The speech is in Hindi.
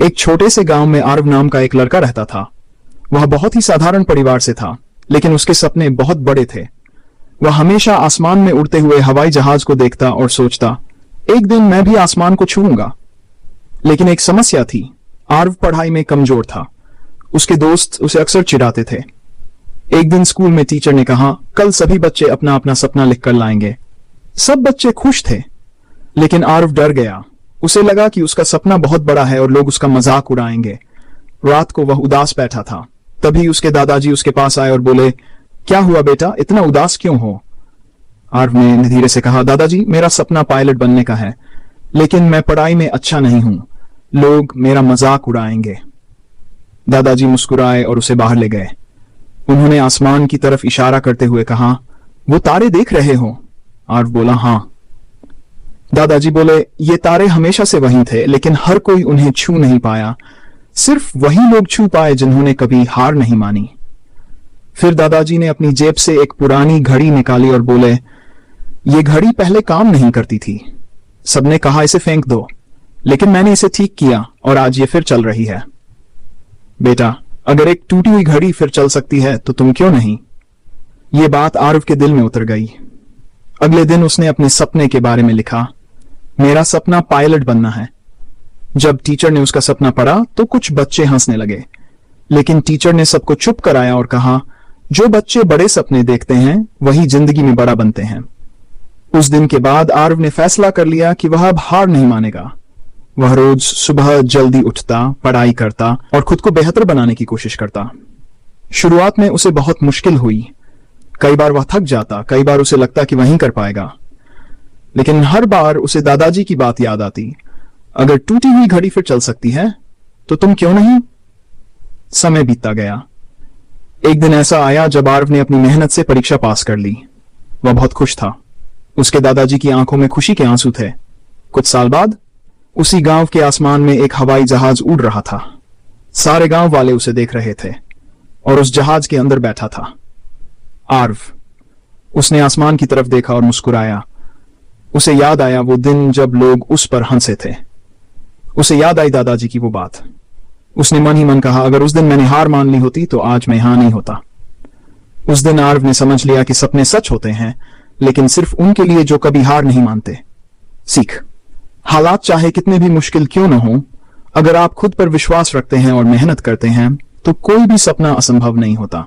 एक छोटे से गांव में आरव नाम का एक लड़का रहता था। वह बहुत ही साधारण परिवार से था, लेकिन उसके सपने बहुत बड़े थे। वह हमेशा आसमान में उड़ते हुए हवाई जहाज को देखता और सोचता, एक दिन मैं भी आसमान को छूऊंगा। लेकिन एक समस्या थी, आरव पढ़ाई में कमजोर था। उसके दोस्त उसे अक्सर चिढ़ाते थे। एक दिन स्कूल में टीचर ने कहा, कल सभी बच्चे अपना अपना सपना लिखकर लाएंगे। सब बच्चे खुश थे, लेकिन आरव डर गया। उसे लगा कि उसका सपना बहुत बड़ा है और लोग उसका मजाक उड़ाएंगे। रात को वह उदास बैठा था। तभी उसके दादाजी उसके पास आए और बोले, क्या हुआ बेटा, इतना उदास क्यों हो? आरव ने धीरे से कहा, दादाजी मेरा सपना पायलट बनने का है, लेकिन मैं पढ़ाई में अच्छा नहीं हूं। लोग मेरा मजाक उड़ाएंगे। दादाजी मुस्कुराए और उसे बाहर ले गए। उन्होंने आसमान की तरफ इशारा करते हुए कहा, वो तारे देख रहे हो? आरव बोला, हां। दादाजी बोले, ये तारे हमेशा से वहीं थे, लेकिन हर कोई उन्हें छू नहीं पाया। सिर्फ वही लोग छू पाए जिन्होंने कभी हार नहीं मानी। फिर दादाजी ने अपनी जेब से एक पुरानी घड़ी निकाली और बोले, ये घड़ी पहले काम नहीं करती थी। सबने कहा इसे फेंक दो, लेकिन मैंने इसे ठीक किया और आज ये फिर चल रही है। बेटा, अगर एक टूटी हुई घड़ी फिर चल सकती है तो तुम क्यों नहीं? ये बात आरव के दिल में उतर गई। अगले दिन उसने अपने सपने के बारे में लिखा, मेरा सपना पायलट बनना है। जब टीचर ने उसका सपना पढ़ा तो कुछ बच्चे हंसने लगे, लेकिन टीचर ने सबको चुप कराया और कहा, जो बच्चे बड़े सपने देखते हैं वही जिंदगी में बड़ा बनते हैं। उस दिन के बाद आरव ने फैसला कर लिया कि वह अब हार नहीं मानेगा। वह रोज सुबह जल्दी उठता, पढ़ाई करता और खुद को बेहतर बनाने की कोशिश करता। शुरुआत में उसे बहुत मुश्किल हुई। कई बार वह थक जाता, कई बार उसे लगता कि वहीं कर पाएगा, लेकिन हर बार उसे दादाजी की बात याद आती, अगर टूटी हुई घड़ी फिर चल सकती है तो तुम क्यों नहीं? समय बीतता गया। एक दिन ऐसा आया जब आरव ने अपनी मेहनत से परीक्षा पास कर ली। वह बहुत खुश था। उसके दादाजी की आंखों में खुशी के आंसू थे। कुछ साल बाद उसी गांव के आसमान में एक हवाई जहाज उड़ रहा था। सारे गांव वाले उसे देख रहे थे और उस जहाज के अंदर बैठा था आरव। उसने आसमान की तरफ देखा और मुस्कुराया। उसे याद आया वो दिन जब लोग उस पर हंसे थे। उसे याद आई दादाजी की वो बात। उसने मन ही मन कहा, अगर उस दिन मैंने हार मान ली होती तो आज मैं यहां नहीं होता। उस दिन आरव ने समझ लिया कि सपने सच होते हैं, लेकिन सिर्फ उनके लिए जो कभी हार नहीं मानते। सीख, हालात चाहे कितने भी मुश्किल क्यों न हो, अगर आप खुद पर विश्वास रखते हैं और मेहनत करते हैं तो कोई भी सपना असंभव नहीं होता।